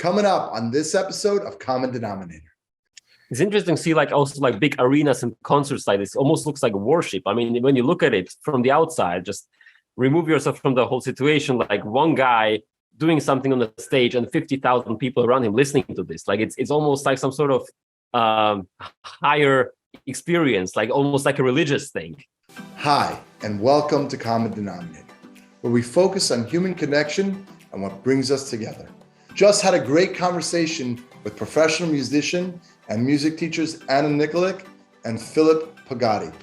Coming up on this episode of Common Denominator. It's interesting to see also big arenas and concerts like this. Almost looks like worship. I mean, when you look at it from the outside, just remove yourself from the whole situation. Like one guy doing something on the stage and 50,000 people around him listening to this. Like it's almost like some sort of higher experience, like almost like a religious thing. Hi, and welcome to Common Denominator, where we focus on human connection and what brings us together. Just had a great conversation with professional musician and music teachers Anna Nikolic and Filip Pogady.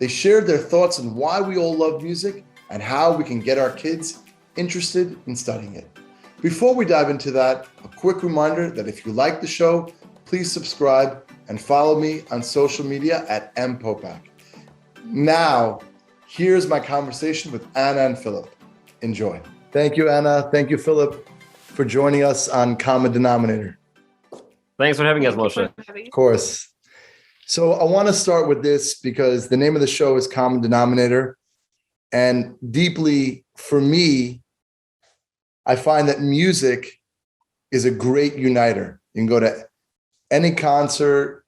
They shared their thoughts on why we all love music and how we can get our kids interested in studying it. Before we dive into that, a quick reminder that if you like the show, please subscribe and follow me on social media at mpopak. Now, here's my conversation with Anna and Filip. Enjoy. Thank you, Anna. Thank you, Filip, for joining us on Common Denominator. Thanks for having us, Moshe. Of course. So I want to start with this because the name of the show is Common Denominator. And deeply, for me, I find that music is a great uniter. You can go to any concert,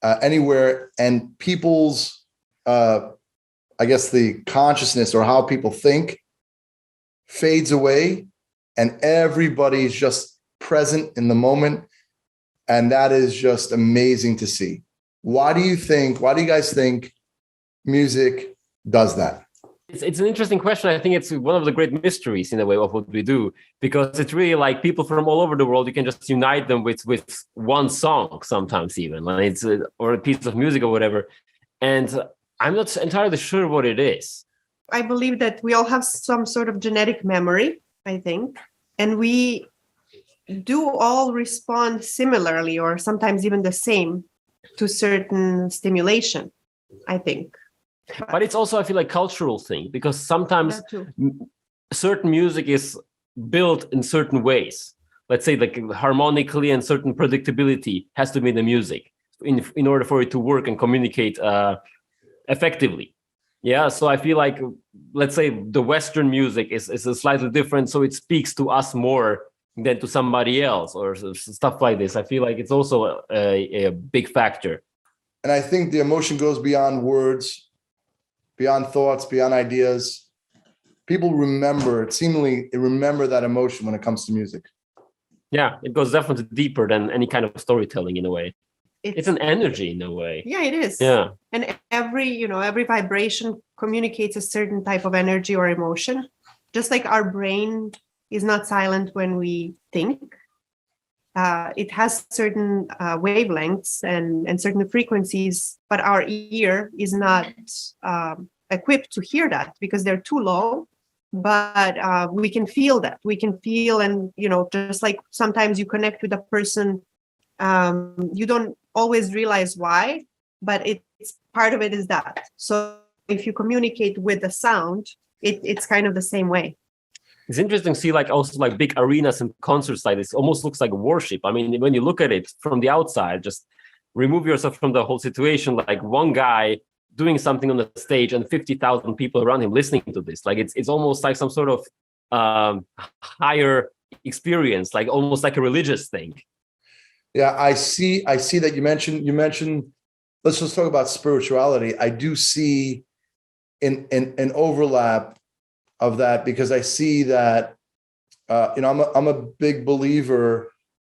anywhere, and people's, the consciousness or how people think fades away, and everybody's just present in the moment. And that is just amazing to see. Why do you guys think music does that? It's an interesting question. I think it's one of the great mysteries in a way of what we do, because it's really like people from all over the world, you can just unite them with one song sometimes even, like or a piece of music or whatever. And I'm not entirely sure what it is. I believe that we all have some sort of genetic memory, I think, and we do all respond similarly or sometimes even the same to certain stimulation, I think. But it's also, I feel like, cultural thing, because sometimes certain music is built in certain ways. Let's say like harmonically, and certain predictability has to be in the music in order for it to work and communicate effectively. Yeah, so I feel like, let's say the Western music is slightly different, so it speaks to us more than to somebody else or stuff like this. I feel like it's also a big factor. And I think the emotion goes beyond words, beyond thoughts, beyond ideas. People remember that emotion when it comes to music. Yeah, it goes definitely deeper than any kind of storytelling in a way. It's an energy in a way. Yeah, it is. Yeah. And every vibration communicates a certain type of energy or emotion. Just like our brain is not silent when we think. It has certain wavelengths and certain frequencies, but our ear is not equipped to hear that because they're too low. But we can feel that. We can feel, and just like sometimes you connect with a person, you don't always realize why, but it's part of it is that. So if you communicate with the sound, it's kind of the same way. It's interesting to see also big arenas and concerts like this. Almost looks like worship. I mean, when you look at it from the outside, just remove yourself from the whole situation. Like one guy doing something on the stage and 50,000 people around him listening to this. Like it's almost like some sort of higher experience, like almost like a religious thing. Yeah, I see that you mentioned. Let's just talk about spirituality. I do see an overlap of that, because I see that I'm a big believer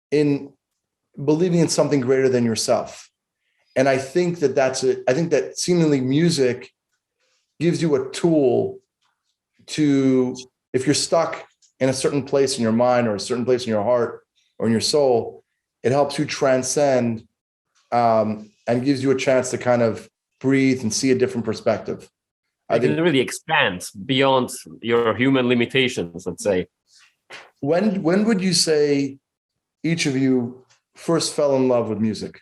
in believing in something greater than yourself, and I think that seemingly music gives you a tool to, if you're stuck in a certain place in your mind or a certain place in your heart or in your soul, it helps you transcend and gives you a chance to kind of breathe and see a different perspective. I think it really expands beyond your human limitations, let's say. When would you say each of you first fell in love with music?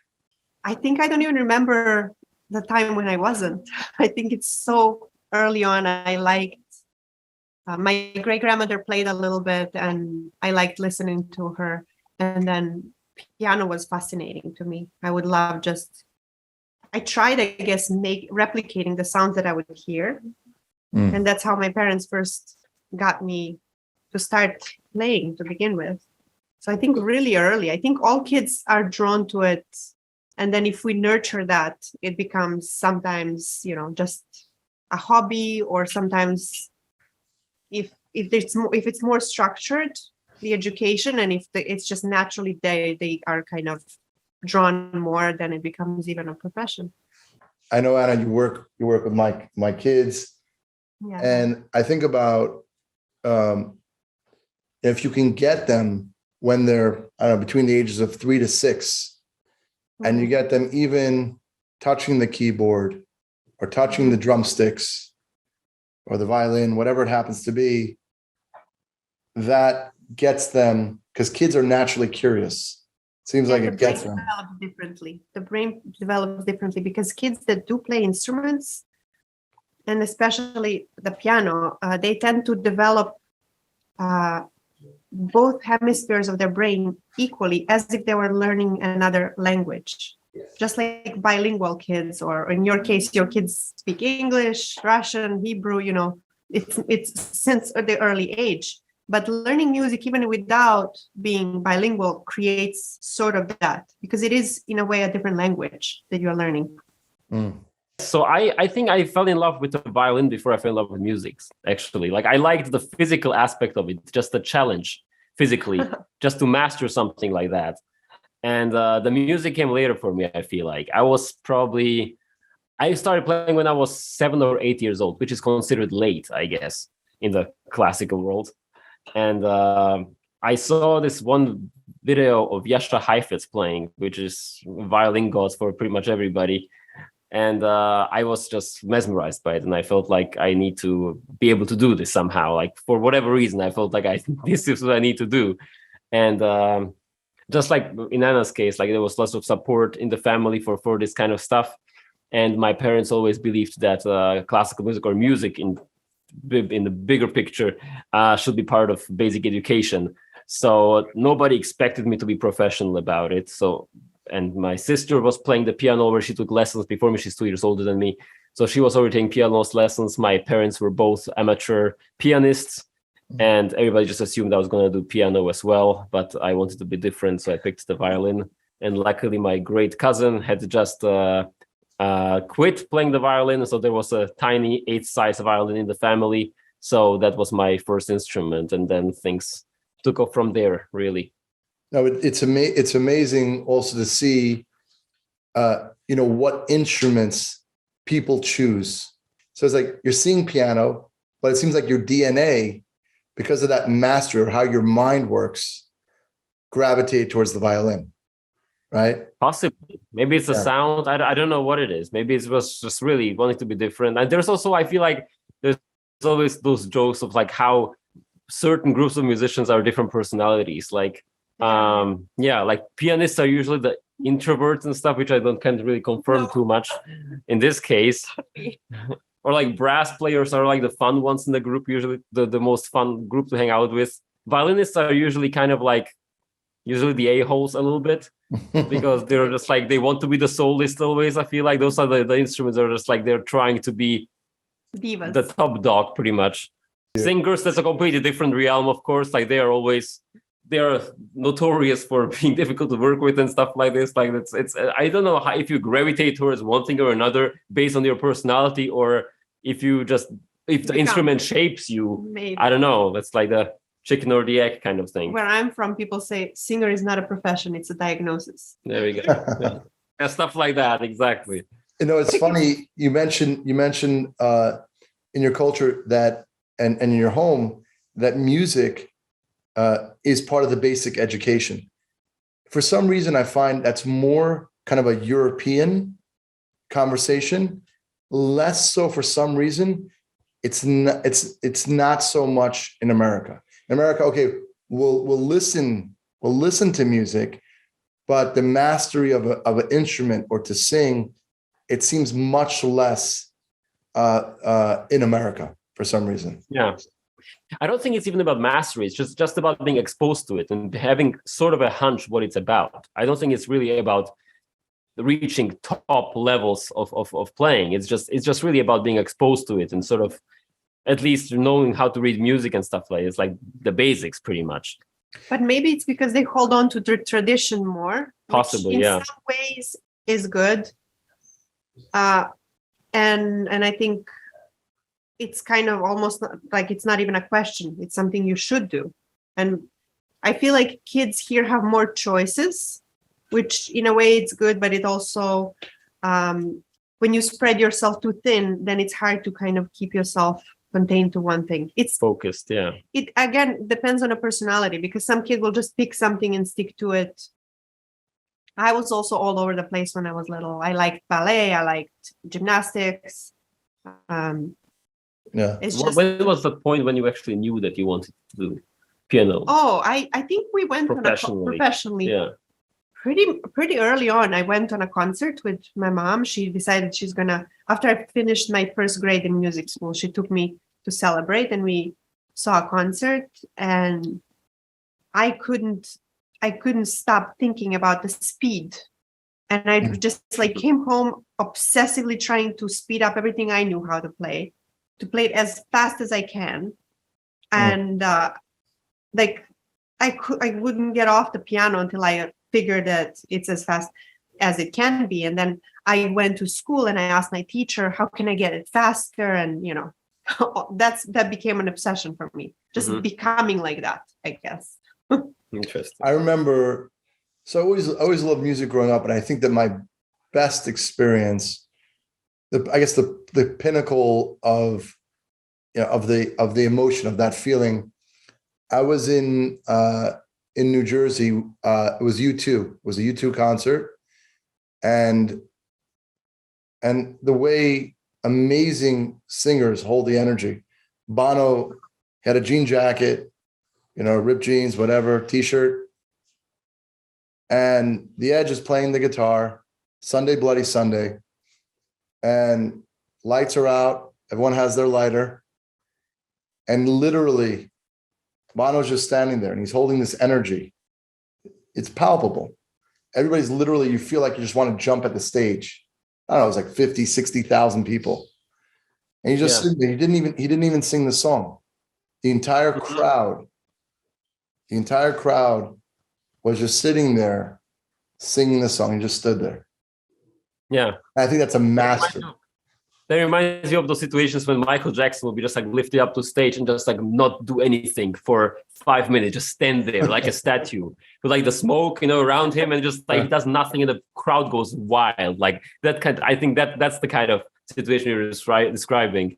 I think I don't even remember the time when I wasn't. I think it's so early on. I liked, my great-grandmother played a little bit and I liked listening to her. And then piano was fascinating to me. I would love I tried, I guess, replicating the sounds that I would hear. And that's how my parents first got me to start playing to begin with. So I think really early, I think all kids are drawn to it. And then if we nurture that, it becomes sometimes, just a hobby, or sometimes if it's more structured, the education, and if it's just naturally they are kind of drawn more, then it becomes even a profession. I know, Anna, you work with my kids, Yeah. and I think about if you can get them when they're, I don't know, between the ages of 3 to 6, and you get them even touching the keyboard or touching the drumsticks or the violin, whatever it happens to be, that gets them, because kids are naturally curious. Seems like it gets them. The brain develops differently because kids that do play instruments, and especially the piano, they tend to develop both hemispheres of their brain equally, as if they were learning another language. Just like bilingual kids, or in your case, your kids speak English, Russian, Hebrew, it's since the early age. But learning music, even without being bilingual, creates sort of that, because it is, in a way, a different language that you're learning. So I think I fell in love with the violin before I fell in love with music, actually. Like, I liked the physical aspect of it, just the challenge physically, just to master something like that. And the music came later for me, I feel like. I started playing when I was 7 or 8 years old, which is considered late, I guess, in the classical world. And I saw this one video of Jascha Heifetz playing, which is violin gods for pretty much everybody. And I was just mesmerized by it. And I felt like I need to be able to do this somehow. Like, for whatever reason, I felt like this is what I need to do. And just like in Anna's case, like, there was lots of support in the family for this kind of stuff. And my parents always believed that classical music, or music in the bigger picture, should be part of basic education. So nobody expected me to be professional about it. And my sister was playing the piano, where she took lessons before me. She's 2 years older than me. So she was already taking piano lessons. My parents were both amateur pianists, and everybody just assumed I was going to do piano as well. But I wanted to be different, so I picked the violin. And luckily, my great cousin had just quit playing the violin. So there was a tiny 8-size violin in the family. So that was my first instrument. And then things took off from there, really. No, it's amazing also to see, what instruments people choose. So it's like you're seeing piano, but it seems like your DNA, because of that mastery or how your mind works, gravitate towards the violin, right? Possibly. Maybe it's the sound. I don't know what it is. Maybe it was just really wanting to be different. And there's also, I feel like there's always those jokes of like how certain groups of musicians are different personalities. Like, like pianists are usually the introverts and stuff, which I can't really confirm too much in this case. Or like brass players are like the fun ones in the group, usually the most fun group to hang out with. Violinists are usually kind of like the a-holes a little bit, because they're just like, they want to be the soloist always. I feel like those are the instruments are just like, they're trying to be divas, the top dog pretty much. Singers, that's a completely different realm, of course. Like, they are notorious for being difficult to work with and stuff like this. Like, it's I don't know if you gravitate towards one thing or another based on your personality, or if the instrument shapes you. Maybe. I don't know. That's like the chicken or the egg kind of thing. Where I'm from, people say singer is not a profession, it's a diagnosis. There we go. Yeah, stuff like that, exactly. It's funny you mentioned in your culture that and in your home that music is part of the basic education. For some reason, I find that's more kind of a European conversation, less so for some reason. It's not so much in America. In America, okay, we'll listen to music, but the mastery of an instrument or to sing, it seems much less in America for some reason. Yeah. I don't think it's even about mastery. It's just about being exposed to it and having sort of a hunch what it's about. I don't think it's really about reaching top levels of playing. It's just really about being exposed to it and sort of at least knowing how to read music and stuff like it. It's like the basics pretty much. But maybe it's because they hold on to the tradition more. Possibly, which yeah. In some ways is good. And I think it's kind of almost like it's not even a question. It's something you should do. And I feel like kids here have more choices, which in a way it's good, but it also, when you spread yourself too thin, then it's hard to kind of keep yourself contained to one thing. It's focused, yeah. It again depends on a personality, because some kid will just pick something and stick to it. I was also all over the place when I was little. I liked ballet, I liked gymnastics. It's just, when was the point when you actually knew that you wanted to do piano? Oh, I think we went professionally. Yeah. Pretty early on. I went on a concert with my mom. She decided she's gonna, after I finished my first grade in music school, she took me to celebrate, and we saw a concert, and I couldn't stop thinking about the speed. And I just like came home obsessively trying to speed up everything I knew how to play it as fast as I can. And like I wouldn't get off the piano until I figured that it's as fast as it can be. And then I went to school and I asked my teacher, how can I get it faster? And that became an obsession for me, just becoming like that, I guess. Interesting. I remember, so I always loved music growing up, and I think that my best experience, the pinnacle of the emotion of that feeling, I was in New Jersey. It was U2. It was a U2 concert, and the way amazing singers hold the energy. Bono had a jean jacket, ripped jeans, whatever, t-shirt. And the Edge is playing the guitar, Sunday Bloody Sunday. And lights are out. Everyone has their lighter. And literally, Bono's just standing there and he's holding this energy. It's palpable. Everybody's literally, you feel like you just want to jump at the stage. I don't know, it was like 50, 60,000 people. And he just sitting there. He didn't even sing the song. The entire crowd was just sitting there singing the song. He just stood there. Yeah. I think that's a master. That reminds you of those situations when Michael Jackson will be just like lifted up to stage and just like not do anything for 5 minutes, just stand there like a statue with like the smoke, around him, and just like he does nothing and the crowd goes wild. Like that I think that's the kind of situation you're describing.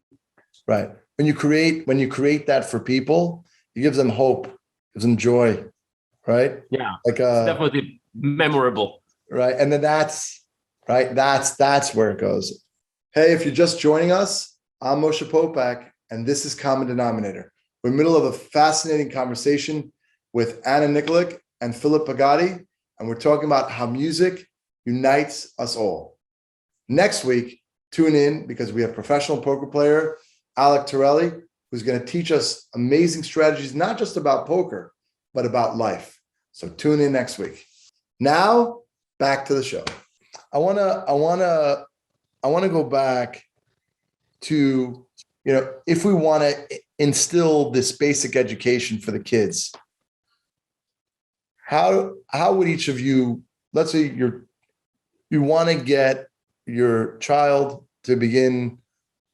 Right. When you create that for people, it gives them hope, gives them joy. Right. Yeah. Like it's definitely memorable. Right. And then that's where it goes. Hey, if you're just joining us, I'm Moshe Popak, and this is Common Denominator. We're in the middle of a fascinating conversation with Anna Nikolic and Filip Pogady, and we're talking about how music unites us all. Next week, tune in because we have professional poker player Alec Torelli, who's going to teach us amazing strategies, not just about poker, but about life. So tune in next week. Now, back to the show. I want to go back to, if we want to instill this basic education for the kids, how would each of you, let's say you want to get your child to begin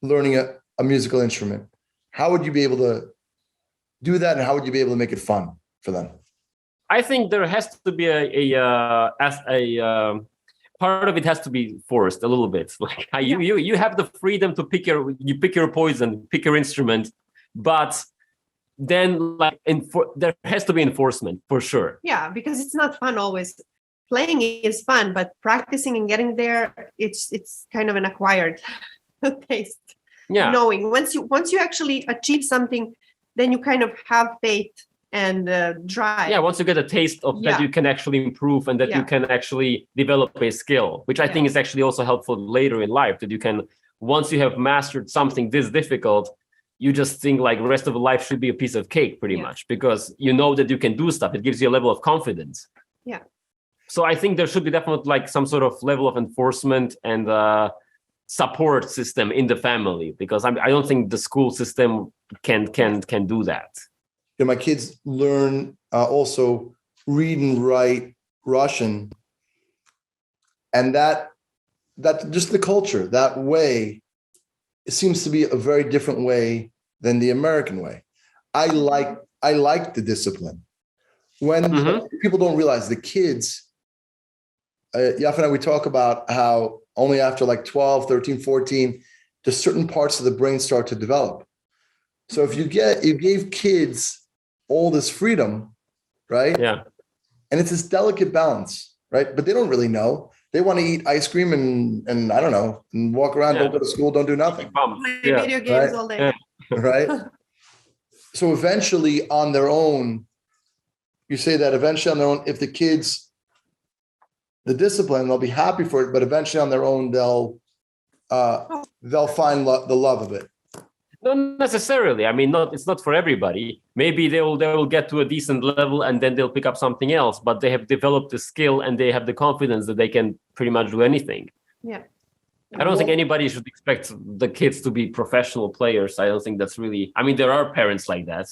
learning a musical instrument, how would you be able to do that, and how would you be able to make it fun for them? I think there has to be a part of it has to be forced a little bit. Like you have the freedom to pick your poison, pick your instrument, but then there has to be enforcement for sure. Yeah, because it's not fun always. Playing is fun, but practicing and getting there, it's kind of an acquired taste. Yeah. Knowing once you actually achieve something, then you kind of have faith and drive. Yeah, once you get a taste of that, you can actually improve, and that you can actually develop a skill, which I think is actually also helpful later in life, that you can, once you have mastered something this difficult, you just think like the rest of life should be a piece of cake pretty much, because you know that you can do stuff. It gives you a level of confidence. Yeah. So I think there should be definitely like some sort of level of enforcement and support system in the family, because I don't think the school system can do that. my kids learn also read and write Russian, and that just the culture, that way, it seems to be a very different way than the American way. I like the discipline. When people don't realize, the kids, Yaf and I, we talk about how only after like 12, 13, 14, just certain parts of the brain start to develop. So if you gave kids all this freedom, right? Yeah. And it's this delicate balance, right? But they don't really know. They want to eat ice cream and I don't know, and walk around, don't go to school, don't do nothing. Play video games all day. Right? So eventually on their own, you say that eventually on their own, if the kids, the discipline, they'll be happy for it, but eventually on their own, they'll find the love of it. Not necessarily. I mean, it's not for everybody. Maybe they will get to a decent level and then they'll pick up something else, but they have developed the skill and they have the confidence that they can pretty much do anything. Yeah. I don't think anybody should expect the kids to be professional players. I don't think that's really, I mean, there are parents like that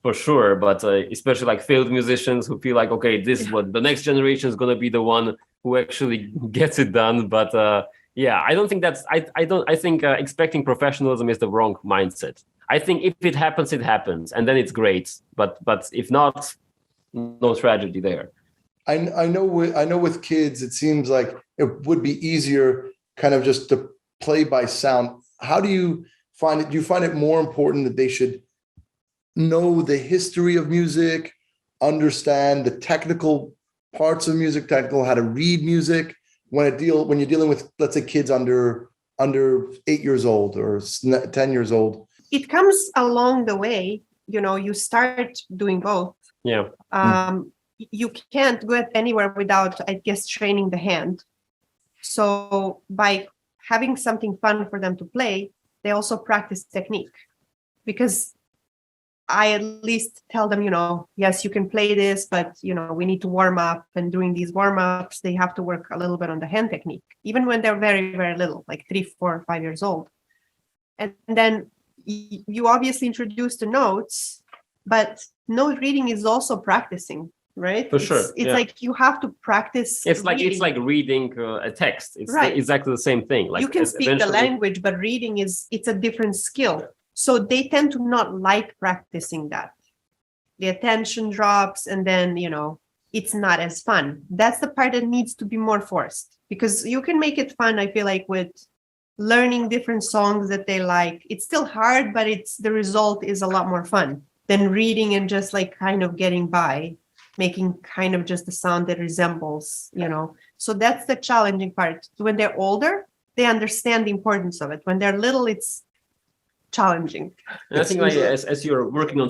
for sure, but especially like failed musicians who feel like, okay, this is what the next generation is going to be, the one who actually gets it done. But yeah, I don't think that's, I think expecting professionalism is the wrong mindset. I think if it happens, it happens, and then it's great. But if not, no tragedy there. I know with kids, it seems like it would be easier kind of just to play by sound. How do you find it? Do you find it more important that they should know the history of music, understand the technical parts of music, how to read music when you're dealing with, let's say, kids under 8 years old or 10 years old? It comes along the way, you start doing both. Yeah. You can't go anywhere without, I guess, training the hand. So by having something fun for them to play, they also practice technique, because I at least tell them, yes, you can play this, but, we need to warm up. And during these warm ups, they have to work a little bit on the hand technique, even when they're very, very little, like 3, 4, 5 years old. And then you obviously introduce the notes, but note reading is also practicing, right? For sure. It's like you have to practice. It's like reading a text. It's exactly the same thing. Like you can speak the language, but reading it's a different skill. So they tend to not like practicing that. The attention drops, and then, it's not as fun. That's the part that needs to be more forced, because you can make it fun, I feel like, with learning different songs that they like. It's still hard, but the result is a lot more fun than reading and just like kind of getting by, making kind of just a sound that resembles, So that's the challenging part. When they're older, they understand the importance of it. When they're little, it's challenging. And I think as you're working on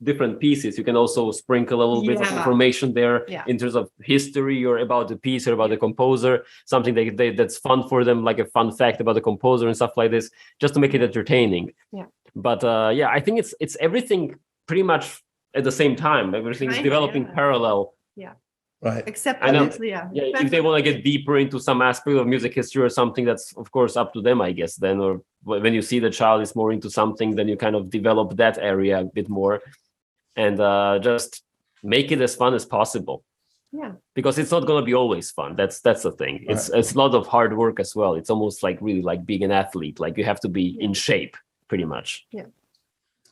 different pieces, you can also sprinkle a little bit of information there in terms of history or about the piece or about the composer, something that's fun for them, like a fun fact about the composer and stuff like this, just to make it entertaining. Yeah. But I think it's everything pretty much at the same time. Everything is developing parallel. Yeah. Right. Except obviously, if they want to get deeper into some aspect of music history or something, that's of course up to them, I guess, then. Or when you see the child is more into something, then you kind of develop that area a bit more and just make it as fun as possible. Yeah. Because it's not going to be always fun. That's the thing. It's a lot of hard work as well. It's almost like really like being an athlete. Like you have to be in shape pretty much. Yeah.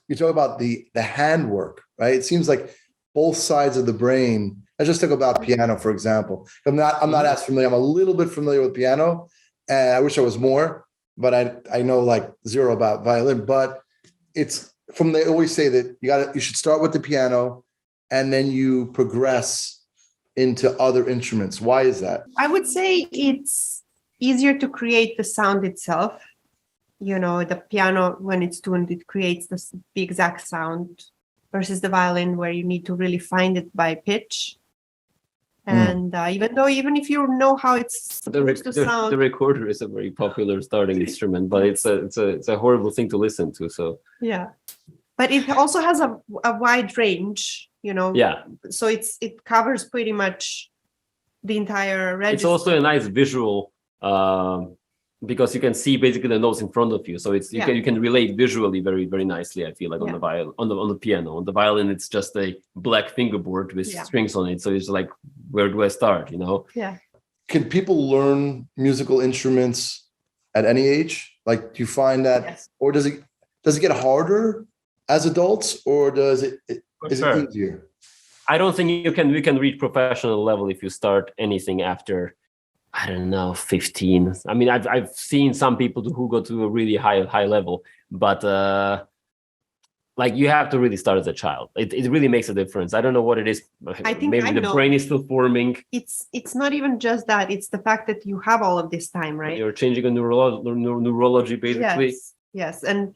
You talk about the handwork, right? It seems like both sides of the brain. I just talk about piano, for example. I'm not as familiar. I'm a little bit familiar with piano, and I wish I was more, but I know like zero about violin. But it's they always say that you should start with the piano, and then you progress into other instruments. Why is that? I would say it's easier to create the sound itself. The piano, when it's tuned, it creates the exact sound, versus the violin, where you need to really find it by pitch. And even if you know how it's supposed to sound, the recorder is a very popular starting instrument, but it's a horrible thing to listen to. So but it also has a wide range, So it covers pretty much the entire register. It's also a nice visual because you can see basically the notes in front of you, so it's you can relate visually very, very nicely. I feel like on the violin, on the piano. On the violin, it's just a black fingerboard with strings on it, so it's like, where do I start? Yeah. Can people learn musical instruments at any age? Like, do you find that, or does it get harder as adults, or is it easier? I don't think we can reach professional level if you start anything after, I don't know, 15. I mean, I've seen some people who go to a really high level, but like, you have to really start as a child. It really makes a difference. I don't know what it is. I think maybe the brain is still forming. It's not even just that. It's the fact that you have all of this time, right? You're changing a neurology basically. Yes. And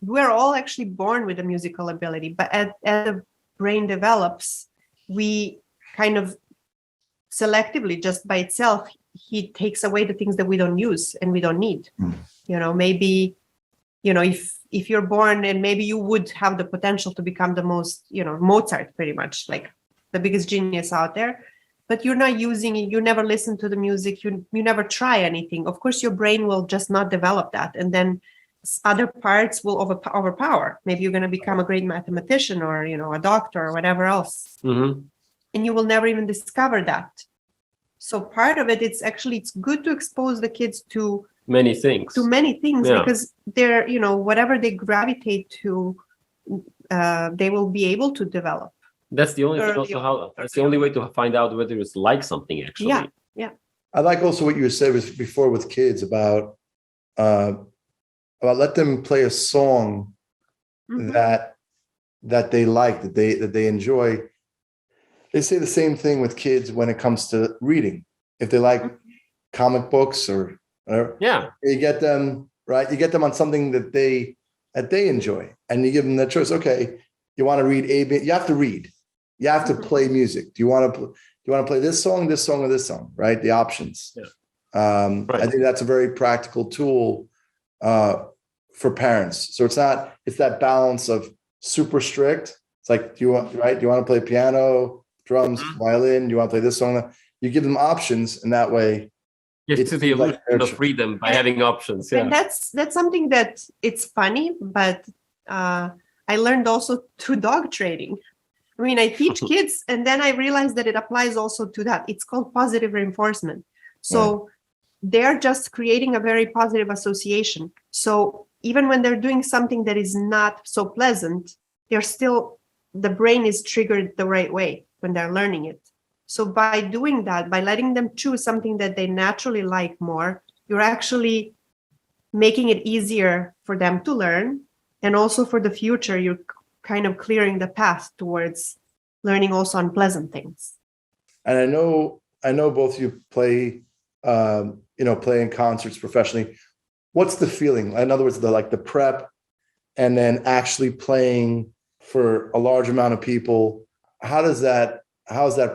we're all actually born with a musical ability, but as the brain develops, we kind of selectively, just by itself, he takes away the things that we don't use and we don't need. Maybe, if you're born and maybe you would have the potential to become the most, Mozart, pretty much like the biggest genius out there, but you're not using it. You never listen to the music. You never try anything. Of course, your brain will just not develop that. And then other parts will overpower. Maybe you're going to become a great mathematician or, a doctor or whatever else. Mm-hmm. And you will never even discover that. So part of it, it's good to expose the kids to many things because they're, whatever they gravitate to, they will be able to develop. That's the only thing also that's the only way to find out whether it's like something actually. Yeah. I like also what you said before with kids about let them play a song that they like, that they enjoy. They say the same thing with kids when it comes to reading. If they like comic books or whatever, you get them right. You get them on something that they enjoy, and you give them the choice. Okay, you want to read A, you have to read. You have to play music. Do you want to play this song, or this song? Right, the options. I think that's a very practical tool for parents. So it's that balance of super strict. It's like, do you want to play piano, drums, violin? Do you want to play this song? You give them options, and that way it's the illusion of freedom by having options. And that's something that it's funny, but I learned also through dog training. I mean, I teach kids, and then I realized that it applies also to that. It's called positive reinforcement. So they're just creating a very positive association. So even when they're doing something that is not so pleasant, the brain is triggered the right way when they're learning it. So by doing that, by letting them choose something that they naturally like more, you're actually making it easier for them to learn. And also for the future, you're kind of clearing the path towards learning also unpleasant things. And I know both of you play in concerts professionally. What's the feeling? In other words, the prep and then actually playing for a large amount of people. How's that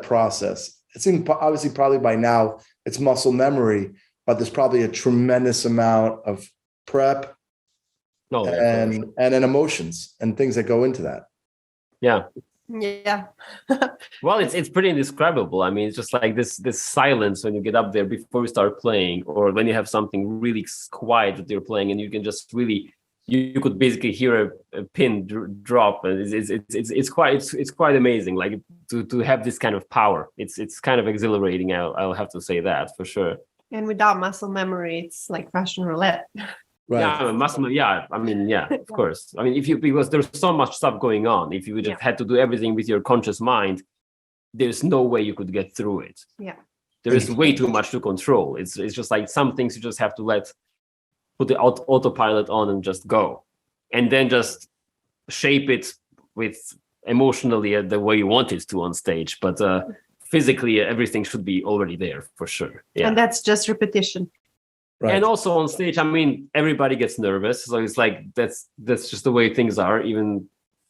process? It seems obviously probably by now it's muscle memory, but there's probably a tremendous amount of prep and then emotions and things that go into that. Yeah. Well, it's pretty indescribable. I mean, it's just like this silence when you get up there before you start playing, or when you have something really quiet that you're playing, and you can just really, you could basically hear a pin drop, and it's quite amazing. Like to have this kind of power, it's kind of exhilarating. I'll have to say that for sure. And without muscle memory, it's like Russian roulette. Right. Of course. I mean, because there's so much stuff going on. If you just had to do everything with your conscious mind, there's no way you could get through it. Yeah. There is way too much to control. It's just like some things you just have to put the autopilot on and just go, and then just shape it with emotionally the way you want it to on stage. But physically, everything should be already there for sure. Yeah. And that's just repetition. Right. And also on stage, I mean, everybody gets nervous. So it's like, that's just the way things are. Even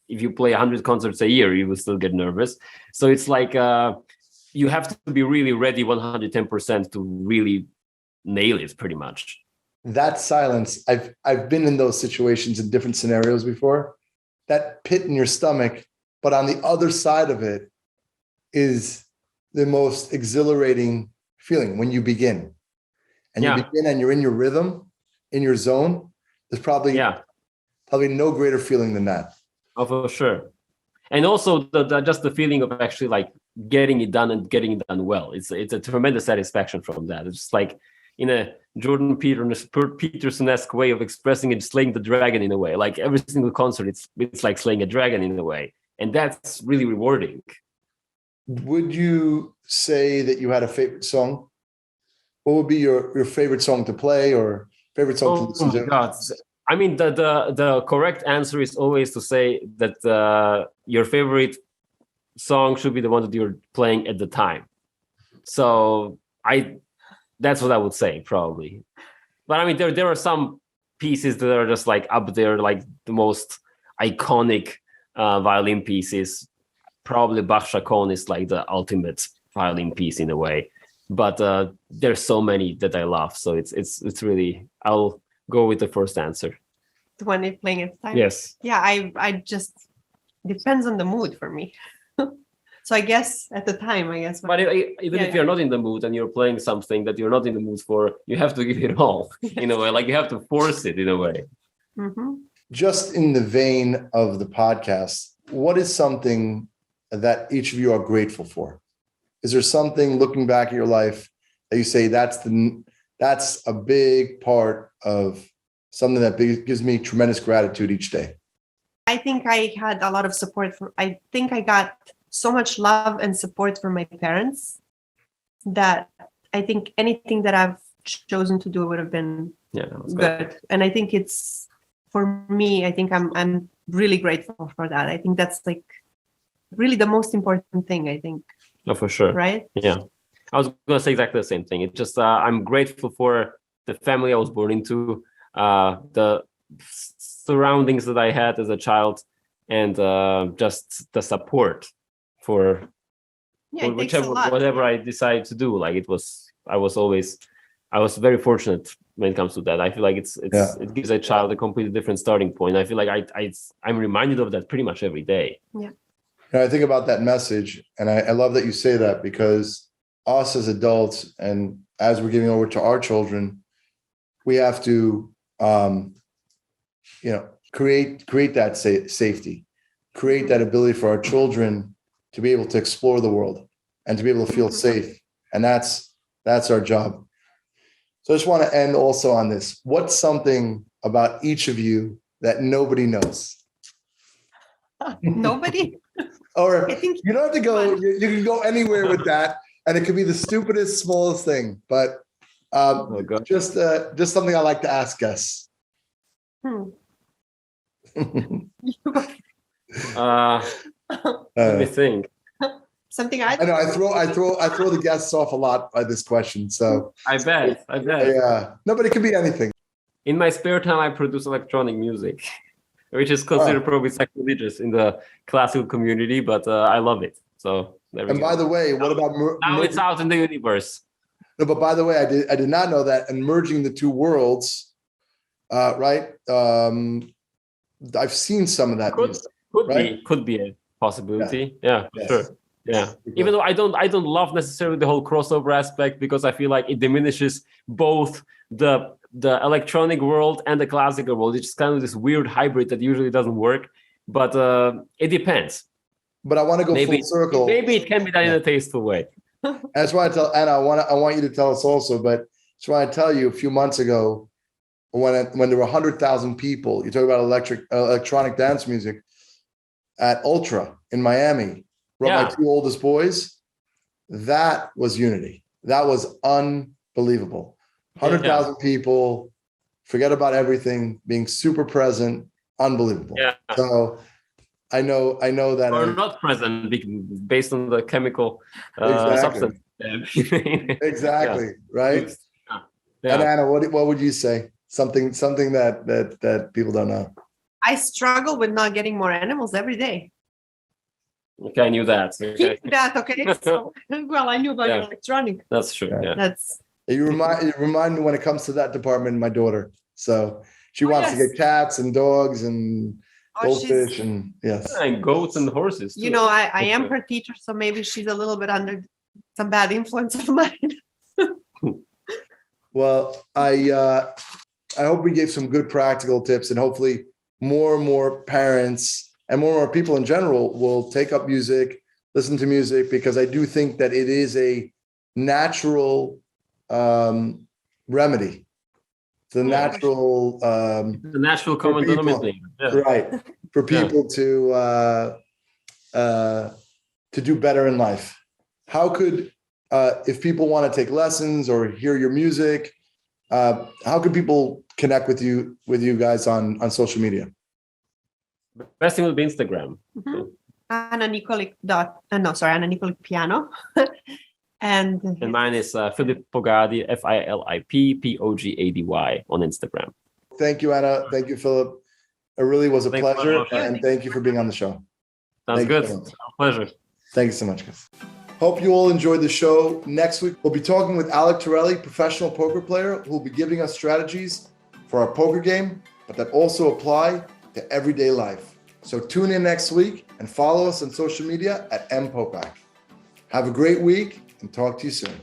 if you play 100 concerts a year, you will still get nervous. So it's like, you have to be really ready 110% to really nail it pretty much. That silence, I've been in those situations in different scenarios before. That pit in your stomach, but on the other side of it is the most exhilarating feeling when you begin. and you begin and you're in your rhythm, in your zone, there's probably no greater feeling than that. Oh, for sure. And also just the feeling of actually like getting it done and getting it done well. It's a tremendous satisfaction from that. It's just like in a Jordan Peterson-esque way of expressing it, slaying the dragon in a way. Like every single concert, it's like slaying a dragon in a way. And that's really rewarding. Would you say that you had a favorite song? What would be your favorite song to play or favorite song to listen to? Oh my God. I mean, the correct answer is always to say that your favorite song should be the one that you're playing at the time. So that's what I would say probably. But I mean, there are some pieces that are just like up there, like the most iconic violin pieces. Probably Bach Chaconne is like the ultimate violin piece in a way. But there's so many that I love. So it's really, I'll go with the first answer. The one you're playing at the time? Yes. Yeah, I just, depends on the mood for me. So I guess at the time, But even if you're not in the mood and you're playing something that you're not in the mood for, you have to give it all in a way. Like you have to force it in a way. Mm-hmm. Just in the vein of the podcast, what is something that each of you are grateful for? Is there something looking back at your life that you say that's a big part of something that gives me tremendous gratitude each day? I think I had a lot of support I think I got so much love and support from my parents that I think anything that I've chosen to do would have been good. And I think it's, for me, I think I'm really grateful for that. I think that's like really the most important thing, I think. Oh, for sure. Right? Yeah. I was going to say exactly the same thing. It's just, I'm grateful for the family I was born into, the surroundings that I had as a child, and just the support for whatever I decided to do. Like I was very fortunate when it comes to that. I feel like it gives a child a completely different starting point. I feel like I'm reminded of that pretty much every day. Yeah. And I think about that message, and I love that you say that, because us as adults, and as we're giving over to our children, we have to, create that safety, create that ability for our children to be able to explore the world and to be able to feel safe. And that's our job. So I just want to end also on this. What's something about each of you that nobody knows? Nobody? Or you don't have to go, you can go anywhere with that. And it could be the stupidest, smallest thing, but just something I like to ask guests. Let me think. Something I know I throw the guests off a lot by this question. So I bet. Yeah. No, but it could be anything. In my spare time, I produce electronic music, which is considered probably sacrilegious in the classical community, but I love it. So by the way, what about now it's out in the universe? No, but by the way, I did not know that. And merging the two worlds, right? I've seen some of that. Could be a possibility. Yeah, for sure. Yeah. Even though I don't love necessarily the whole crossover aspect, because I feel like it diminishes both the electronic world and the classical world. It's just kind of this weird hybrid that usually doesn't work. But it depends. But I want to go full circle. Maybe it can be done in a tasteful way. That's why I tell Anna. I want you to tell us also. But that's why I tell you, a few months ago, when there were 100,000 people, you talk about electronic dance music at Ultra in Miami. Brought my two oldest boys. That was unity. That was unbelievable. 100,000 people, forget about everything, being super present, unbelievable. Yeah. So I know that. Or not present, based on the chemical substance. Exactly. Right. Yeah. And Anna, what would you say? Something that people don't know. I struggle with not getting more animals every day. Okay, I knew that. Okay. So, well, I knew about electronic. That's true. Yeah. You remind me when it comes to that department, my daughter. So she wants to get cats and dogs and goldfish and and goats and horses too. I am her teacher, so maybe she's a little bit under some bad influence of mine. Well, I hope we gave some good practical tips, and hopefully more and more parents and more people in general will take up music, listen to music, because I do think that it is a natural remedy. It's a natural the natural common denominator. Yeah. Right. For people to do better in life. How could if people want to take lessons or hear your music, how could people connect with you guys on social media? Best thing would be Instagram. Mm-hmm. Anna Nikolic Anna Nikolic Piano. and mine is Filip Pogady, Filip Pogady on Instagram. Thank you, Anna. Thank you, Philip. It really was a pleasure, and thank you for being on the show. Sounds good. Pleasure. Thank you so much, guys. Hope you all enjoyed the show. Next week, we'll be talking with Alec Torelli, professional poker player, who will be giving us strategies for our poker game, but that also apply to everyday life. So tune in next week and follow us on social media at @mpopak. Have a great week and talk to you soon.